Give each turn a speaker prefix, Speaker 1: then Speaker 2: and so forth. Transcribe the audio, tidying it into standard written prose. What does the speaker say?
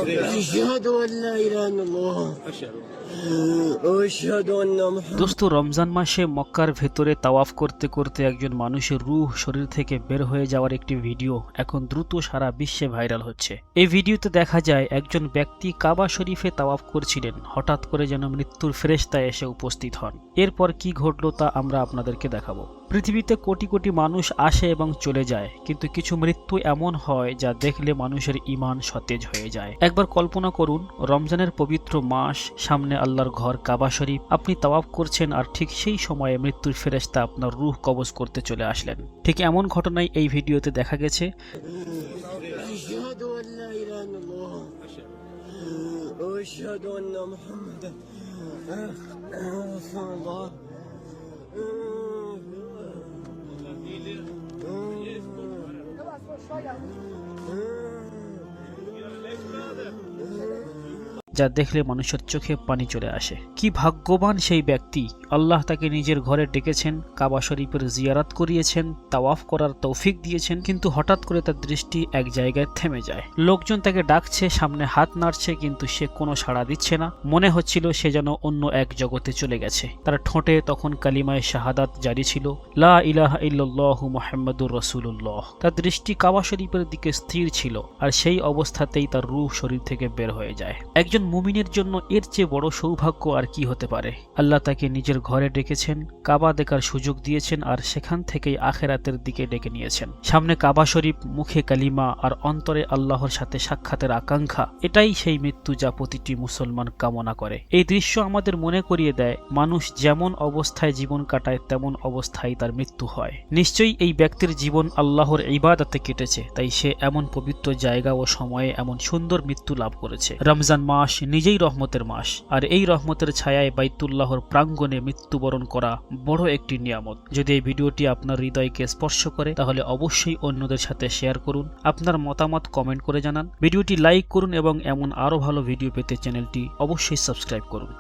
Speaker 1: أشهد أن لا إله إلا الله وأشهد أن محمد।
Speaker 2: দোস্ত, রমজান মাসে মক্কার ভেতরে তাওয়াফ করতে করতে একজন মানুষের রূহ শরীর থেকে বের হয়ে যাওয়ার একটি ভিডিও এখন দ্রুত সারা বিশ্বে ভাইরাল হচ্ছে। এই ভিডিওতে দেখা যায় একজন ব্যক্তি কাবা শরীফে তাওয়াফ করছিলেন, হঠাৎ করে যেন মৃত্যুর ফেরেশতা এসে উপস্থিত হন। এরপর কি ঘটলো তা আমরা আপনাদেরকে দেখাবো। পৃথিবীতে কোটি কোটি মানুষ আসে এবং চলে যায়, কিন্তু কিছু মৃত্যু এমন হয় যা দেখলে মানুষের ঈমান সতেজ হয়ে যায়। একবার কল্পনা করুন, রমজানের পবিত্র মাস, সামনে আল্লাহর ঘর কাবা শরীফ, আপনি তাওয়াফ করছেন আর ঠিক সেই সময়ে মৃত্যুর ফেরেশতা আপনার রূহ কবজ করতে চলে আসলেন। ঠিক এমন ঘটনাই এই ভিডিওতে দেখা গেছে।
Speaker 1: أشهد أن لا إله إلا الله وأشهد أن محمدا رسول الله।
Speaker 2: যা দেখলে মানুষের চোখে পানি চলে আসে। কি ভাগ্যবান সেই ব্যক্তি, আল্লাহ তাকে নিজের ঘরে ডেকেছেন, কাবা শরীফের জিয়ারাত করিয়েছেন, তাওয়াফ করার তৌফিক দিয়েছেন, কিন্তু হঠাৎ করে তার দৃষ্টি এক জায়গায় থেমে যায়। লোকজন তাকে ডাকছে, সামনে হাত নাড়ছে, কিন্তু সে কোনো সাড়া দিচ্ছে না। মনে হচ্ছিল সে যেন অন্য এক জগতে চলে গেছে। তার ঠোঁটে তখন কালিমায়ে শাহাদাত জারি ছিল, লা ইলাহা ইল্লাল্লাহু মুহাম্মাদুর রাসূলুল্লাহ। তার দৃষ্টি কাবা শরীফের দিকে স্থির ছিল, আর সেই অবস্থাতেই তার রূহ শরীর থেকে বের হয়ে যায়। একজন মুমিনের জন্য এর চেয়ে বড় সৌভাগ্য আর কি হতে পারে। আল্লাহ তাকে নিজের ঘরে ডেকেছেন, কাবা দেখার সুযোগ দিয়েছেন, আর সেখান থেকেই আখেরাতের দিকে ডেকে নিয়েছেন। সামনে কাবা শরীফ, মুখে কালিমা, আর অন্তরে আল্লাহর সাথে সাক্ষাতের আকাঙ্ক্ষা। এটাই সেই মৃত্যু যা প্রতিটি মুসলমান কামনা করে। এই দৃশ্য আমাদের মনে করিয়ে দেয়, মানুষ যেমন অবস্থায় জীবন কাটায় তেমন অবস্থায় তার মৃত্যু হয়। নিশ্চয়ই এই ব্যক্তির জীবন আল্লাহর ইবাদতে কেটেছে, তাই সে এমন পবিত্র জায়গা ও সময়ে এমন সুন্দর মৃত্যু লাভ করেছে। রমজান মাস নিজেই রহমতের মাস, আর এই রহমতের ছায়ায় বাইতুল্লাহর প্রাঙ্গণে মৃত্যুবরণ করা বড় একটি নিয়ামত। যদি এই ভিডিওটি আপনার হৃদয়কে স্পর্শ করে, তাহলে অবশ্যই অন্যদের সাথে শেয়ার করুন। আপনার মতামত কমেন্ট করে জানান, ভিডিওটি লাইক করুন এবং এমন আরো ভালো ভিডিও পেতে চ্যানেলটি অবশ্যই সাবস্ক্রাইব করুন।